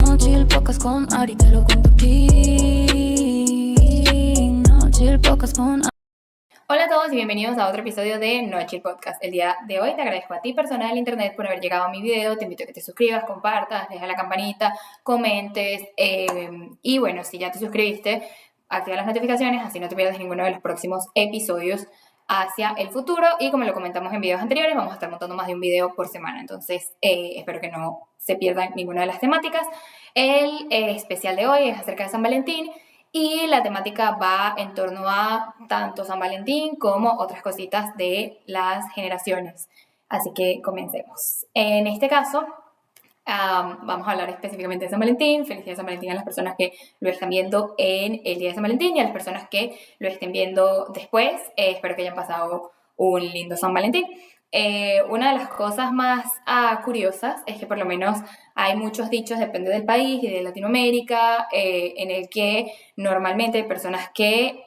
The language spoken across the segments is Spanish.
Noche el podcast con Ari, te lo cuento aquí. Noche el podcast con Ari. Hola a todos y bienvenidos a otro episodio de No Chill Podcast. El día de hoy te agradezco a ti, persona del internet, por haber llegado a mi video. Te invito a que te suscribas, compartas, dejes la campanita, comentes y bueno, si ya te suscribiste, activa las notificaciones, así no te pierdas ninguno de los próximos episodios hacia el futuro. Y como lo comentamos en videos anteriores, vamos a estar montando más de un video por semana, entonces espero que no se pierdan ninguna de las temáticas. El especial de hoy es acerca de San Valentín. Y la temática va en torno a tanto San Valentín como otras cositas de las generaciones. Así que comencemos. En este caso, vamos a hablar específicamente de San Valentín. Feliz día de San Valentín a las personas que lo están viendo en el día de San Valentín y a las personas que lo estén viendo después. Espero que hayan pasado un lindo San Valentín. Una de las cosas más curiosas es que por lo menos hay muchos dichos, depende del país y de Latinoamérica, en el que normalmente hay personas que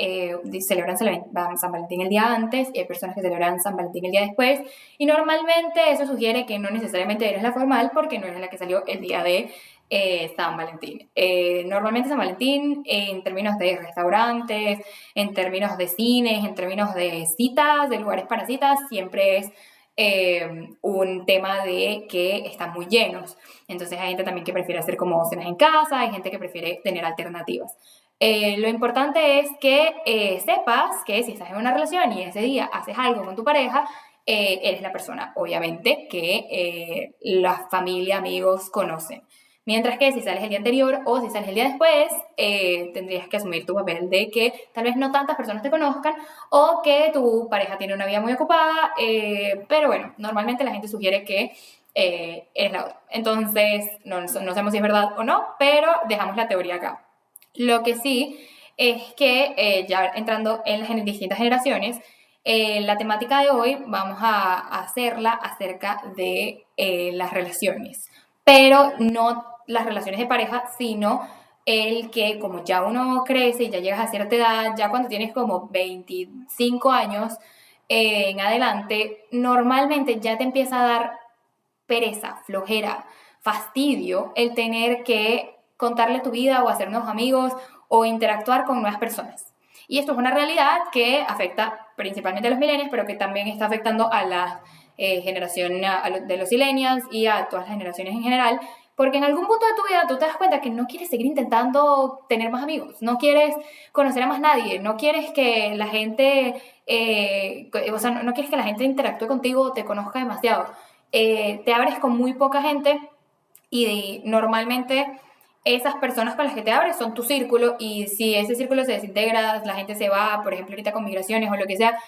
celebran San Valentín el día antes y hay personas que celebran San Valentín el día después, y normalmente eso sugiere que no necesariamente eres la formal porque no eres la que salió el día de San Valentín. Normalmente San Valentín, en términos de restaurantes, en términos de cines, en términos de citas, de lugares para citas, siempre es un tema de que están muy llenos. Entonces hay gente también que prefiere hacer como cenas en casa, hay gente que prefiere tener alternativas. Lo importante es que sepas que si estás en una relación y ese día haces algo con tu pareja, eres la persona, obviamente, que la familia, amigos conocen. Mientras que si sales el día anterior o si sales el día después, tendrías que asumir tu papel de que tal vez no tantas personas te conozcan o que tu pareja tiene una vida muy ocupada, pero bueno, normalmente la gente sugiere que eres la otra. Entonces, no sabemos si es verdad o no, pero dejamos la teoría acá. Lo que sí es que ya entrando en las distintas generaciones, la temática de hoy vamos a hacerla acerca de las relaciones, pero no las relaciones de pareja, sino el que como ya uno crece y ya llegas a cierta edad, ya cuando tienes como 25 años en adelante, normalmente ya te empieza a dar pereza, flojera, fastidio el tener que contarle tu vida o hacer nuevos amigos o interactuar con nuevas personas. Y esto es una realidad que afecta principalmente a los millennials, pero que también está afectando a la generación de los millennials y a todas las generaciones en general, porque en algún punto de tu vida tú te das cuenta que no quieres seguir intentando tener más amigos, no quieres conocer a más nadie, no quieres que la gente, no quieres que la gente interactúe contigo o te conozca demasiado. Te abres con muy poca gente y normalmente esas personas con las que te abres son tu círculo, y si ese círculo se desintegra, la gente se va, por ejemplo ahorita con migraciones o lo que sea,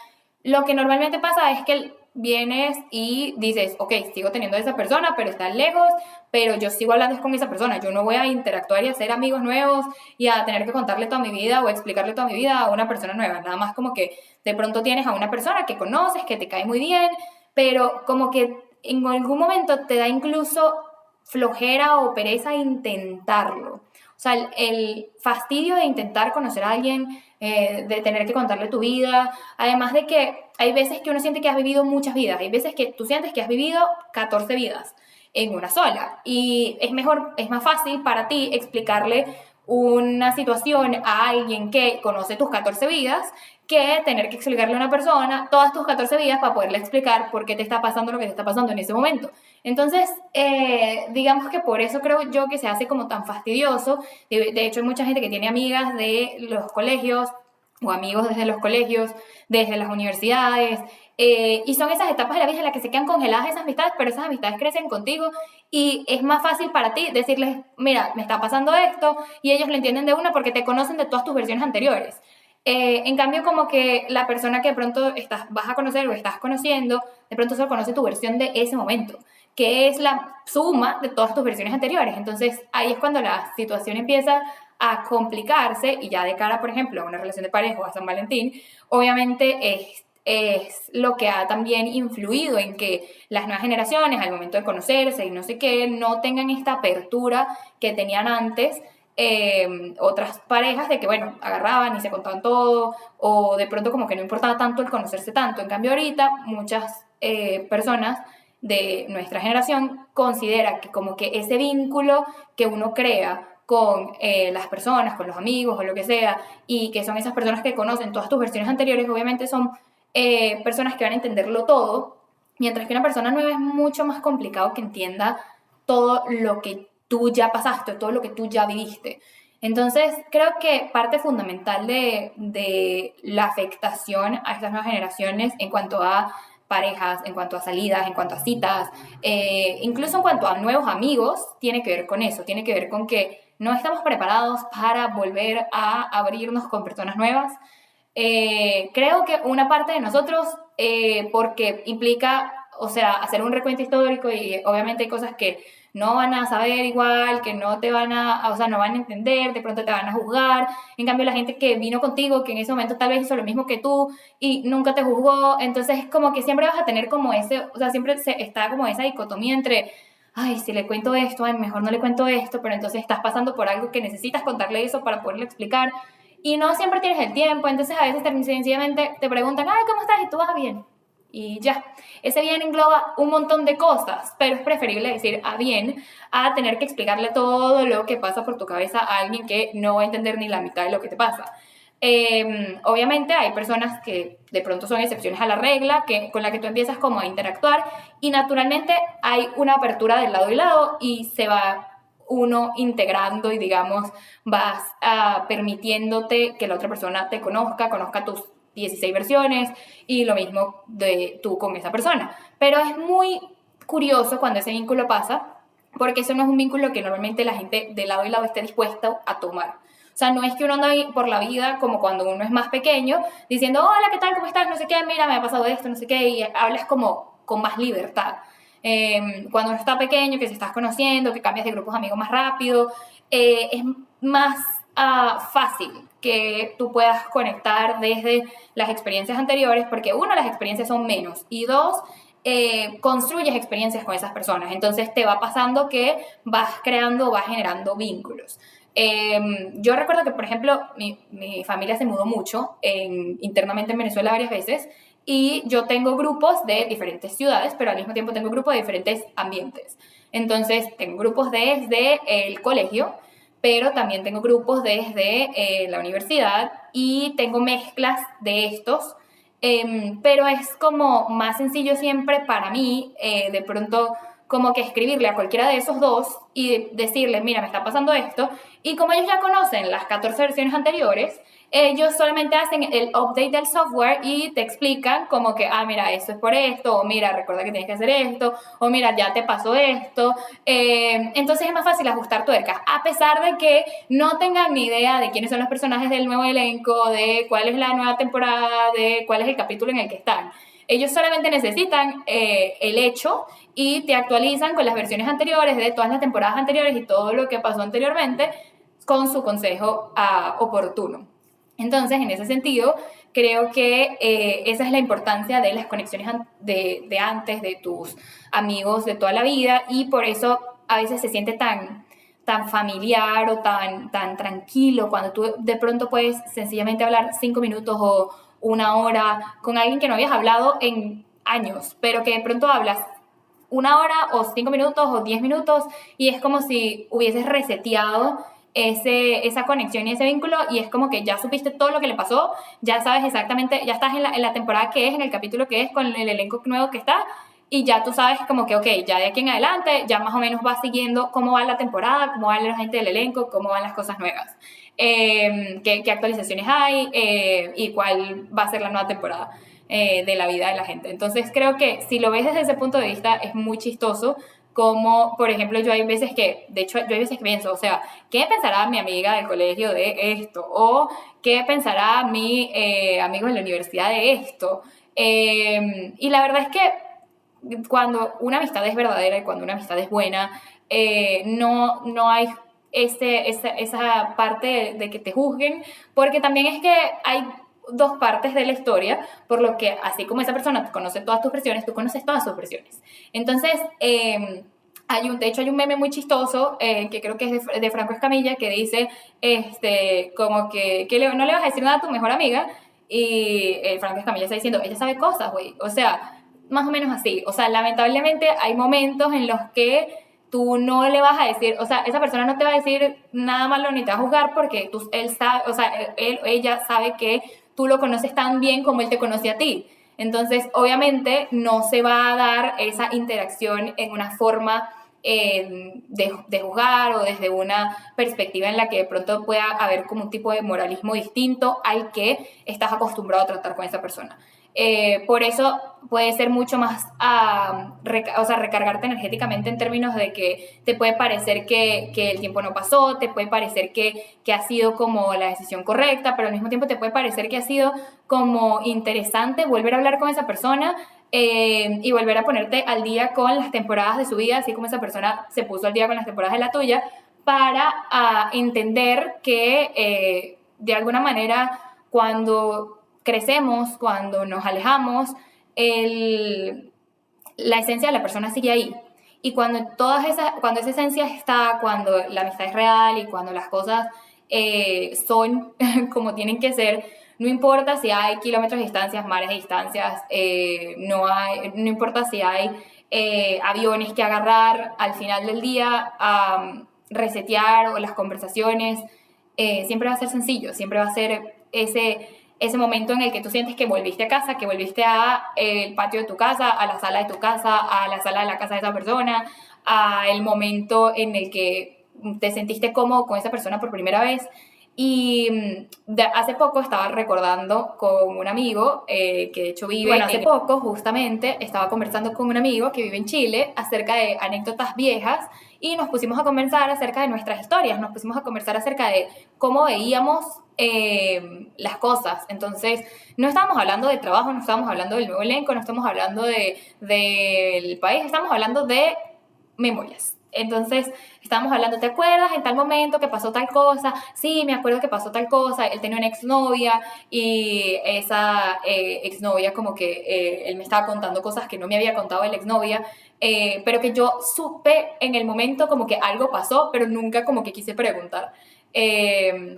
lo que normalmente pasa es que vienes y dices, ok, sigo teniendo a esa persona, pero está lejos, pero yo sigo hablando con esa persona, yo no voy a interactuar y hacer amigos nuevos y a tener que contarle toda mi vida o explicarle toda mi vida a una persona nueva, nada más como que de pronto tienes a una persona que conoces, que te cae muy bien, pero como que en algún momento te da incluso flojera o pereza intentarlo. O sea, el fastidio de intentar conocer a alguien, de tener que contarle tu vida, además de que hay veces que uno siente que has vivido muchas vidas, hay veces que tú sientes que has vivido 14 vidas en una sola, y es mejor, es más fácil para ti explicarle una situación a alguien que conoce tus 14 vidas que tener que explicarle a una persona todas tus 14 vidas para poderle explicar por qué te está pasando lo que te está pasando en ese momento. Entonces, digamos que por eso creo yo que se hace como tan fastidioso. De hecho, hay mucha gente que tiene amigas de los colegios o amigos desde los colegios, desde las universidades, y son esas etapas de la vida en las que se quedan congeladas esas amistades, pero esas amistades crecen contigo y es más fácil para ti decirles, mira, me está pasando esto, y ellos lo entienden de una porque te conocen de todas tus versiones anteriores. En cambio, como que la persona que de pronto vas a conocer o estás conociendo, de pronto solo conoce tu versión de ese momento, que es la suma de todas tus versiones anteriores. Entonces, ahí es cuando la situación empieza a complicarse, y ya de cara, por ejemplo, a una relación de pareja o a San Valentín, obviamente es lo que ha también influido en que las nuevas generaciones, al momento de conocerse y no sé qué, no tengan esta apertura que tenían antes. Otras parejas de que, bueno, agarraban y se contaban todo, o de pronto como que no importaba tanto el conocerse tanto. En cambio ahorita muchas personas de nuestra generación considera que como que ese vínculo que uno crea con las personas, con los amigos o lo que sea, y que son esas personas que conocen todas tus versiones anteriores, obviamente son personas que van a entenderlo todo, mientras que una persona nueva es mucho más complicado que entienda todo lo que tú ya pasaste, todo lo que tú ya viviste. Entonces, creo que parte fundamental de la afectación a estas nuevas generaciones en cuanto a parejas, en cuanto a salidas, en cuanto a citas, incluso en cuanto a nuevos amigos, tiene que ver con eso, tiene que ver con que no estamos preparados para volver a abrirnos con personas nuevas. Creo que una parte de nosotros, porque implica, o sea, hacer un recuento histórico y obviamente hay cosas que no van a saber igual, que no te van o sea, no van a entender, de pronto te van a juzgar. En cambio, la gente que vino contigo, que en ese momento tal vez hizo lo mismo que tú y nunca te juzgó, entonces es como que siempre vas a tener como ese, o sea, siempre está como esa dicotomía entre, ay, si le cuento esto, ay, mejor no le cuento esto, pero entonces estás pasando por algo que necesitas contarle eso para poderle explicar y no siempre tienes el tiempo, entonces a veces sencillamente te preguntan, ay, ¿cómo estás? Y tú vas bien. Y ya, ese bien engloba un montón de cosas, pero es preferible decir bien a tener que explicarle todo lo que pasa por tu cabeza a alguien que no va a entender ni la mitad de lo que te pasa. Obviamente hay personas que de pronto son excepciones a la regla, con la que tú empiezas como a interactuar y naturalmente hay una apertura del lado y lado y se va uno integrando y digamos vas permitiéndote que la otra persona te conozca tus 16 versiones y lo mismo de tú con esa persona. Pero es muy curioso cuando ese vínculo pasa, porque eso no es un vínculo que normalmente la gente de lado y lado esté dispuesta a tomar. O sea, no es que uno anda por la vida como cuando uno es más pequeño, diciendo, hola, ¿qué tal? ¿Cómo estás? No sé qué, mira, me ha pasado esto, no sé qué, y hablas como con más libertad. Cuando uno está pequeño, que se estás conociendo, que cambias de grupos de amigos más rápido, es más fácil que tú puedas conectar desde las experiencias anteriores, porque uno, las experiencias son menos, y dos, construyes experiencias con esas personas, entonces te va pasando que vas creando, vas generando vínculos. Yo recuerdo que, por ejemplo, mi familia se mudó mucho internamente en Venezuela varias veces y yo tengo grupos de diferentes ciudades, pero al mismo tiempo tengo grupos de diferentes ambientes. Entonces, tengo grupos desde el colegio, pero también tengo grupos desde la universidad y tengo mezclas de estos, pero es como más sencillo siempre para mí, de pronto como que escribirle a cualquiera de esos dos y decirle, mira, me está pasando esto, y como ellos ya conocen las 14 versiones anteriores, ellos solamente hacen el update del software y te explican como que, mira, eso es por esto, o mira, recuerda que tienes que hacer esto, o mira, ya te pasó esto. Entonces es más fácil ajustar tuercas, a pesar de que no tengan ni idea de quiénes son los personajes del nuevo elenco, de cuál es la nueva temporada, de cuál es el capítulo en el que están. Ellos solamente necesitan el hecho y te actualizan con las versiones anteriores de todas las temporadas anteriores y todo lo que pasó anteriormente con su consejo oportuno. Entonces, en ese sentido, creo que esa es la importancia de las conexiones de antes, de tus amigos de toda la vida, y por eso a veces se siente tan familiar o tan tranquilo cuando tú de pronto puedes sencillamente hablar 5 minutos o 1 hora con alguien que no habías hablado en años, pero que de pronto hablas 1 hora o 5 minutos o 10 minutos y es como si hubieses reseteado esa conexión y ese vínculo y es como que ya supiste todo lo que le pasó, ya sabes exactamente, ya estás en la temporada que es, en el capítulo que es, con el elenco nuevo que está y ya tú sabes como que, ok, ya de aquí en adelante ya más o menos vas siguiendo cómo va la temporada, cómo va la gente del elenco, cómo van las cosas nuevas, qué actualizaciones hay y cuál va a ser la nueva temporada de la vida de la gente. Entonces creo que si lo ves desde ese punto de vista es muy chistoso como, por ejemplo, yo hay veces que pienso, o sea, ¿qué pensará mi amiga del colegio de esto? O ¿qué pensará mi amigo en la universidad de esto? Y la verdad es que cuando una amistad es verdadera y cuando una amistad es buena, no hay esa parte de que te juzguen, porque también es que hay dos partes de la historia, por lo que así como esa persona conoce todas tus versiones, tú conoces todas sus versiones. Entonces, de hecho hay un meme muy chistoso que creo que es de Franco Escamilla que dice como que no le vas a decir nada a tu mejor amiga y Franco Escamilla está diciendo, ella sabe cosas, güey, o sea, más o menos así. O sea, lamentablemente hay momentos en los que tú no le vas a decir, o sea, esa persona no te va a decir nada malo ni te va a juzgar porque él sabe, o sea, él o ella sabe que tú lo conoces tan bien como él te conoce a ti. Entonces, obviamente, no se va a dar esa interacción en una forma de juzgar o desde una perspectiva en la que de pronto pueda haber como un tipo de moralismo distinto al que estás acostumbrado a tratar con esa persona. Por eso puede ser mucho más, o sea, recargarte energéticamente en términos de que te puede parecer que el tiempo no pasó, te puede parecer que ha sido como la decisión correcta, pero al mismo tiempo te puede parecer que ha sido como interesante volver a hablar con esa persona y volver a ponerte al día con las temporadas de su vida, así como esa persona se puso al día con las temporadas de la tuya, para entender que de alguna manera cuando crecemos, cuando nos alejamos, la esencia de la persona sigue ahí. Y cuando esa esencia está, cuando la amistad es real y cuando las cosas son como tienen que ser, no importa si hay kilómetros de distancias, mares de distancias, no importa si hay aviones que agarrar, al final del día, resetear o las conversaciones, siempre va a ser sencillo, siempre va a ser ese momento en el que tú sientes que volviste a casa, que volviste a el patio de tu casa, a la sala de tu casa, a la sala de la casa de esa persona, a el momento en el que te sentiste cómodo con esa persona por primera vez. Y hace poco estaba recordando con un amigo que de hecho vive... Bueno, hace poco justamente estaba conversando con un amigo que vive en Chile acerca de anécdotas viejas y nos pusimos a conversar acerca de nuestras historias, nos pusimos a conversar acerca de cómo veíamos las cosas. Entonces, no estábamos hablando de trabajo, no estábamos hablando del nuevo elenco, no estamos hablando del país, estamos hablando de memorias. Entonces, estábamos hablando, ¿te acuerdas en tal momento que pasó tal cosa? Sí, me acuerdo que pasó tal cosa. Él tenía una exnovia y esa exnovia como que él me estaba contando cosas que no me había contado la exnovia, pero que yo supe en el momento como que algo pasó, pero nunca como que quise preguntar.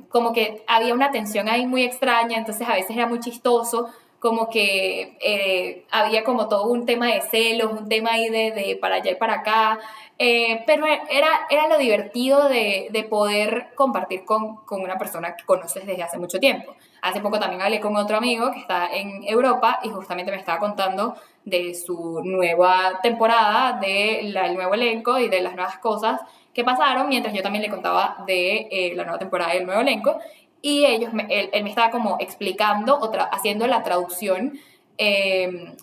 Como que había una tensión ahí muy extraña, entonces a veces era muy chistoso, como que había como todo un tema de celos, un tema ahí de para allá y para acá, pero era lo divertido de poder compartir con una persona que conoces desde hace mucho tiempo. Hace poco también hablé con otro amigo que está en Europa y justamente me estaba contando de su nueva temporada, del nuevo elenco y de las nuevas cosas que pasaron, mientras yo también le contaba de la nueva temporada y el nuevo elenco. Y él me estaba como explicando, haciendo la traducción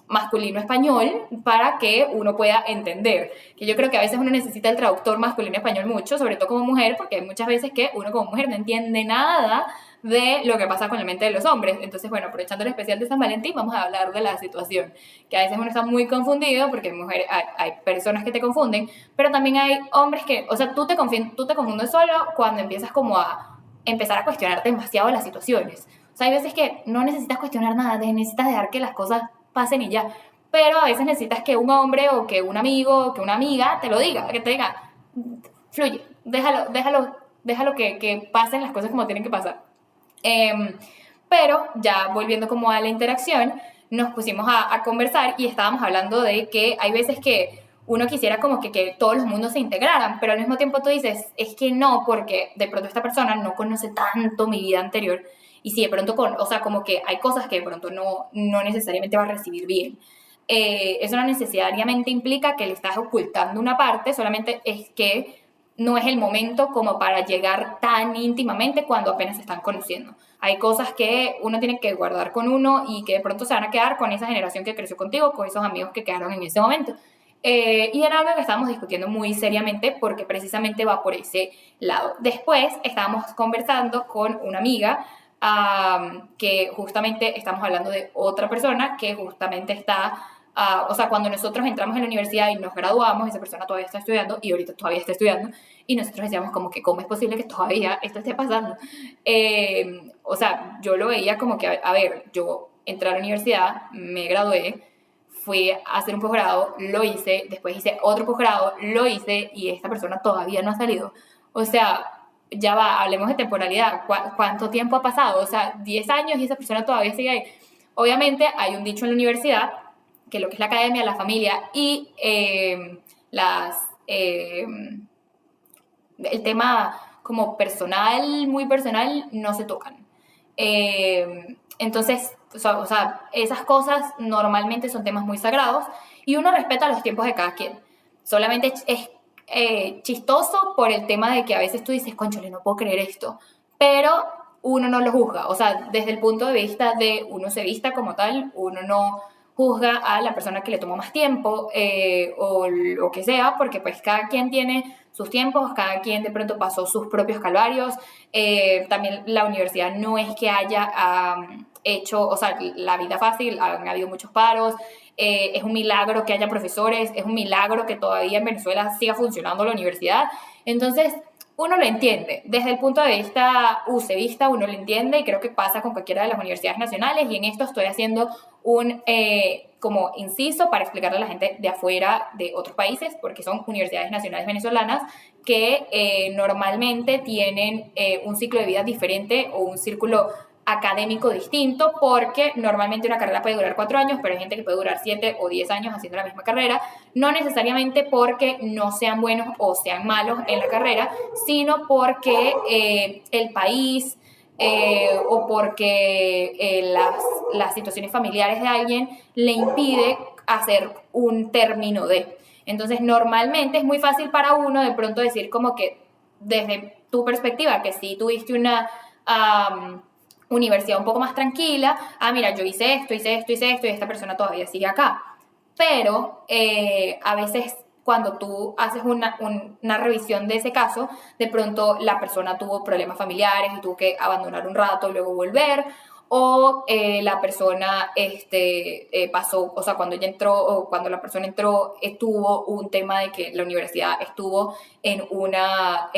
masculino-español para que uno pueda entender. Que yo creo que a veces uno necesita el traductor masculino-español mucho, sobre todo como mujer, porque hay muchas veces que uno como mujer no entiende nada de lo que pasa con la mente de los hombres. Entonces, bueno, aprovechando el especial de San Valentín, vamos a hablar de la situación, que a veces uno está muy confundido, porque hay personas que te confunden, pero también hay hombres que, o sea, tú te confundes solo cuando empiezas como a empezar a cuestionar demasiado las situaciones. O sea, hay veces que no necesitas cuestionar nada, necesitas dejar que las cosas pasen y ya. Pero a veces necesitas que un hombre o que un amigo o que una amiga te lo diga, que te diga, fluye, déjalo que pasen las cosas como tienen que pasar. Pero ya volviendo como a la interacción, nos pusimos a conversar y estábamos hablando de que hay veces que uno quisiera como que todos los mundos se integraran, pero al mismo tiempo tú dices, es que no, porque de pronto esta persona no conoce tanto mi vida anterior y si de pronto, o sea, como que hay cosas que de pronto no necesariamente va a recibir bien. Eso no necesariamente implica que le estás ocultando una parte, solamente es que no es el momento como para llegar tan íntimamente cuando apenas se están conociendo. Hay cosas que uno tiene que guardar con uno y que de pronto se van a quedar con esa generación que creció contigo, con esos amigos que quedaron en ese momento. Y era algo que estábamos discutiendo muy seriamente porque precisamente va por ese lado. Después estábamos conversando con una amiga que justamente estamos hablando de otra persona que justamente está, o sea, cuando nosotros entramos en la universidad y nos graduamos, esa persona todavía está estudiando y ahorita todavía está estudiando y nosotros decíamos como que cómo es posible que todavía esto esté pasando. O sea, yo lo veía como que, a ver, yo entré a la universidad, me gradué, fui a hacer un posgrado, lo hice, después hice otro posgrado, lo hice y esta persona todavía no ha salido. O sea, ya va, hablemos de temporalidad, ¿cuánto tiempo ha pasado? O sea, 10 años y esa persona todavía sigue ahí. Obviamente hay un dicho en la universidad que lo que es la academia, la familia y el tema como personal, muy personal, no se tocan. Entonces, o sea, esas cosas normalmente son temas muy sagrados y uno respeta los tiempos de cada quien. Solamente es chistoso por el tema de que a veces tú dices, cónchale, no puedo creer esto, pero uno no lo juzga. O sea, desde el punto de vista de uno se vista como tal, uno no juzga a la persona que le tomó más tiempo o lo que sea, porque pues cada quien tiene sus tiempos, cada quien de pronto pasó sus propios calvarios. También la universidad no es que haya hecho, o sea, la vida fácil, han habido muchos paros, es un milagro que haya profesores, es un milagro que todavía en Venezuela siga funcionando la universidad. Entonces, uno lo entiende. Desde el punto de vista UCVista, uno lo entiende y creo que pasa con cualquiera de las universidades nacionales y en esto estoy haciendo un como inciso para explicarle a la gente de afuera de otros países, porque son universidades nacionales venezolanas que normalmente tienen un ciclo de vida diferente o un círculo académico distinto, porque normalmente una carrera puede durar 4 años, pero hay gente que puede durar 7 o 10 años haciendo la misma carrera, no necesariamente porque no sean buenos o sean malos en la carrera, sino porque el país o porque las situaciones familiares de alguien le impide hacer un término de. Entonces, normalmente es muy fácil para uno de pronto decir como que desde tu perspectiva, que si tuviste una universidad un poco más tranquila, mira, yo hice esto y esta persona todavía sigue acá. Pero a veces cuando tú haces una revisión de ese caso, de pronto la persona tuvo problemas familiares y tuvo que abandonar un rato y luego volver, o la persona pasó, o sea, cuando ella entró o cuando la persona entró, tuvo un tema de que la universidad estuvo en una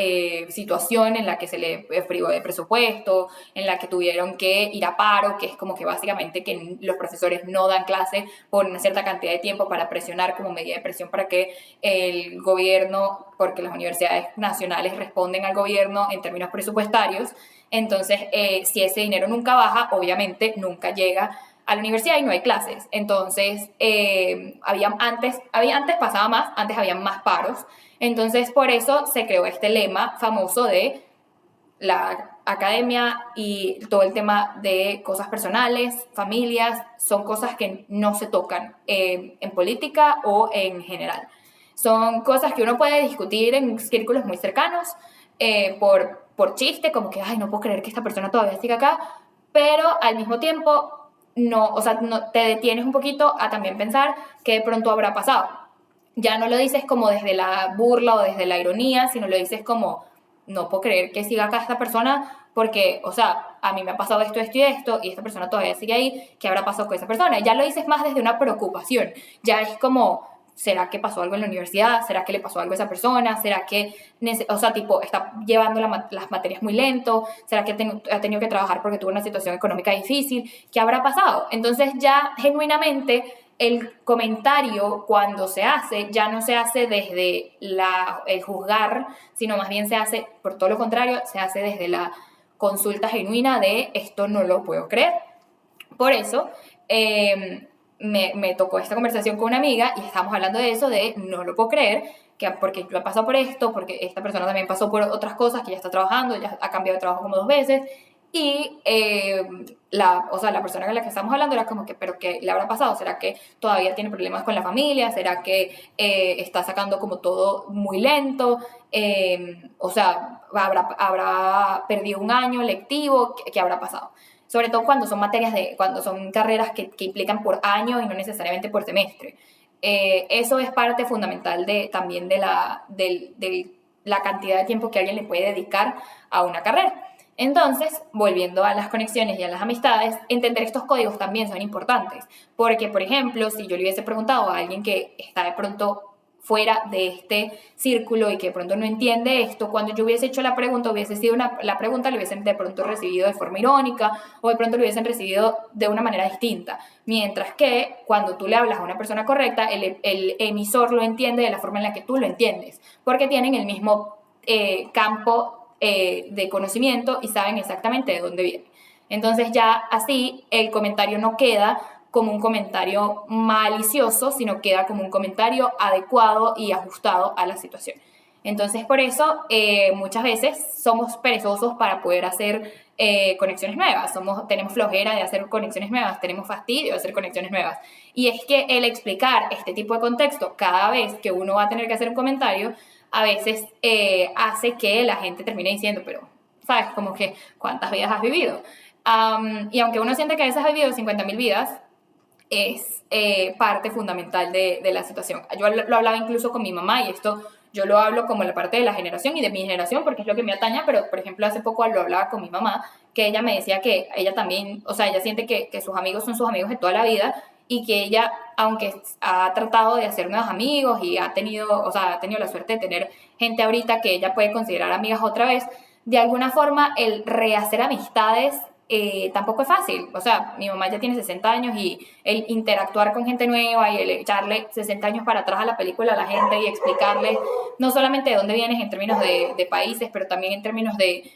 situación en la que se le privó de presupuesto, en la que tuvieron que ir a paro, que es como que básicamente que los profesores no dan clase por una cierta cantidad de tiempo para presionar como medida de presión para que el gobierno, porque las universidades nacionales responden al gobierno en términos presupuestarios. Entonces, si ese dinero nunca baja, obviamente nunca llega a la universidad y no hay clases. Entonces, antes pasaba más, antes había más paros. Entonces, por eso se creó este lema famoso de la academia y todo el tema de cosas personales, familias, son cosas que no se tocan en política o en general. Son cosas que uno puede discutir en círculos muy cercanos por chiste, como que, ay, no puedo creer que esta persona todavía siga acá, pero al mismo tiempo no, o sea, no, te detienes un poquito a también pensar qué de pronto habrá pasado. Ya no lo dices como desde la burla o desde la ironía, sino lo dices como, no puedo creer que siga acá esta persona porque, o sea, a mí me ha pasado esto, esto y esto, y esta persona todavía sigue ahí, ¿qué habrá pasado con esa persona? Ya lo dices más desde una preocupación, ya es como, ¿será que pasó algo en la universidad? ¿Será que le pasó algo a esa persona? ¿Será que, o sea, tipo, está llevando las materias muy lento? ¿Será que ha tenido que trabajar porque tuvo una situación económica difícil? ¿Qué habrá pasado? Entonces ya genuinamente el comentario cuando se hace ya no se hace desde el juzgar, sino más bien se hace, por todo lo contrario, se hace desde la consulta genuina de esto no lo puedo creer. Por eso me tocó esta conversación con una amiga y estábamos hablando de eso, de no lo puedo creer, porque yo he pasado por esto, porque esta persona también pasó por otras cosas, que ya está trabajando, ya ha cambiado de trabajo como 2 veces, y la persona con la que estamos hablando era como que, ¿pero qué le habrá pasado? ¿Será que todavía tiene problemas con la familia? ¿Será que está sacando como todo muy lento? O sea, ¿habrá perdido un año lectivo? ¿Qué habrá pasado? Sobre todo cuando son cuando son carreras que implican por año y no necesariamente por semestre. Eso es parte fundamental también de la cantidad de tiempo que alguien le puede dedicar a una carrera. Entonces, volviendo a las conexiones y a las amistades, entender estos códigos también son importantes. Porque, por ejemplo, si yo le hubiese preguntado a alguien que está de pronto fuera de este círculo y que de pronto no entiende esto, cuando yo hubiese hecho la pregunta, hubiese sido la pregunta, lo hubiesen de pronto recibido de forma irónica o de pronto lo hubiesen recibido de una manera distinta. Mientras que cuando tú le hablas a una persona correcta, el emisor lo entiende de la forma en la que tú lo entiendes, porque tienen el mismo campo de conocimiento y saben exactamente de dónde viene. Entonces ya así el comentario no queda como un comentario malicioso, sino queda como un comentario adecuado y ajustado a la situación. Entonces, por eso muchas veces somos perezosos para poder hacer conexiones nuevas, tenemos flojera de hacer conexiones nuevas, tenemos fastidio de hacer conexiones nuevas. Y es que el explicar este tipo de contexto cada vez que uno va a tener que hacer un comentario, a veces hace que la gente termine diciendo, pero, ¿sabes? Como que, ¿cuántas vidas has vivido? Y aunque uno siente que a veces has vivido 50.000 vidas, es parte fundamental de la situación. Yo lo hablaba incluso con mi mamá, y esto yo lo hablo como la parte de la generación y de mi generación porque es lo que me ataña, pero por ejemplo hace poco lo hablaba con mi mamá, que ella me decía que ella también, o sea, ella siente que sus amigos son sus amigos de toda la vida, y que ella, aunque ha tratado de hacer nuevos amigos y ha tenido la suerte de tener gente ahorita que ella puede considerar amigas otra vez, de alguna forma el rehacer amistades tampoco es fácil. O sea, mi mamá ya tiene 60 años y el interactuar con gente nueva y el echarle 60 años para atrás a la película a la gente y explicarle no solamente de dónde vienes en términos de países, pero también en términos de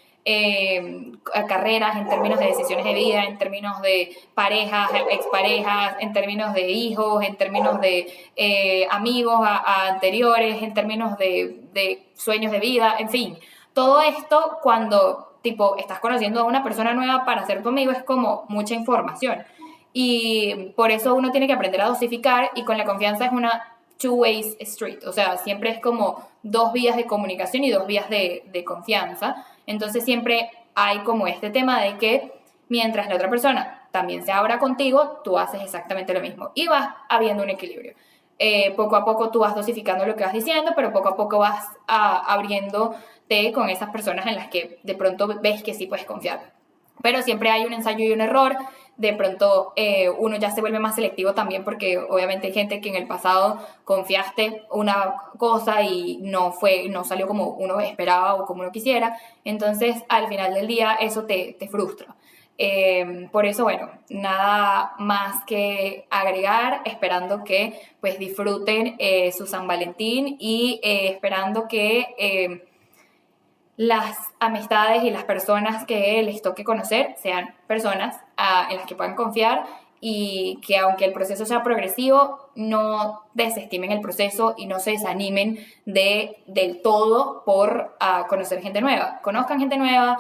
carreras, en términos de decisiones de vida, en términos de parejas, exparejas, en términos de hijos, en términos de amigos anteriores, en términos de sueños de vida, en fin. Todo esto cuando tipo, estás conociendo a una persona nueva para ser tu amigo, es como mucha información. Y por eso uno tiene que aprender a dosificar, y con la confianza es una two-way street. O sea, siempre es como dos vías de comunicación y dos vías de confianza. Entonces siempre hay como este tema de que mientras la otra persona también se abra contigo, tú haces exactamente lo mismo. Y vas habiendo un equilibrio. Poco a poco tú vas dosificando lo que vas diciendo, pero poco a poco vas abriéndote con esas personas en las que de pronto ves que sí puedes confiar. Pero siempre hay un ensayo y un error. De pronto uno ya se vuelve más selectivo también, porque obviamente hay gente que en el pasado confiaste una cosa y no salió como uno esperaba o como uno quisiera. Entonces al final del día eso te frustra. Por eso, bueno, nada más que agregar, esperando que pues disfruten su San Valentín y esperando que las amistades y las personas que les toque conocer sean personas en las que puedan confiar, y que aunque el proceso sea progresivo, no desestimen el proceso y no se desanimen del todo por conocer gente nueva. Conozcan gente nueva,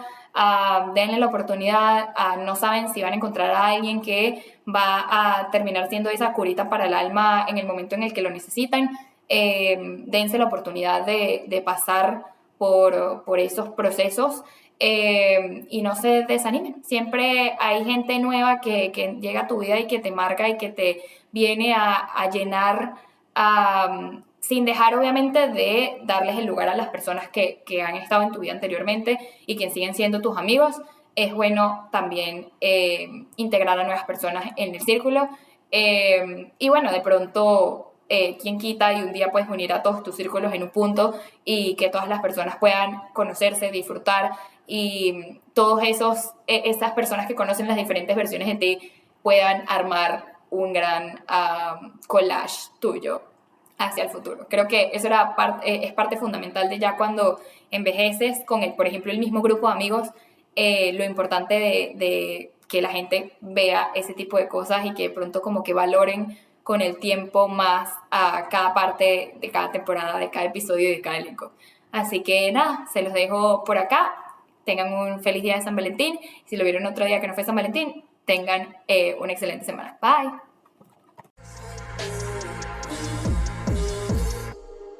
denle la oportunidad, no saben si van a encontrar a alguien que va a terminar siendo esa curita para el alma en el momento en el que lo necesitan. Dense la oportunidad de pasar por esos procesos, y no se desanimen. Siempre hay gente nueva que llega a tu vida y que te marca y que te viene a llenar, sin dejar obviamente de darles el lugar a las personas que han estado en tu vida anteriormente y que siguen siendo tus amigos. Es bueno también integrar a nuevas personas en el círculo, y bueno, de pronto quién quita y un día puedes unir a todos tus círculos en un punto y que todas las personas puedan conocerse, disfrutar, y todos esas personas que conocen las diferentes versiones de ti puedan armar un gran collage tuyo hacia el futuro. Creo que eso es parte fundamental de ya cuando envejeces con, por ejemplo, el mismo grupo de amigos. Lo importante de que la gente vea ese tipo de cosas y que de pronto como que valoren con el tiempo más a cada parte de cada temporada, de cada episodio y de cada elenco. Así que nada, se los dejo por acá. Tengan un feliz día de San Valentín. Si lo vieron otro día que no fue San Valentín, tengan una excelente semana. Bye.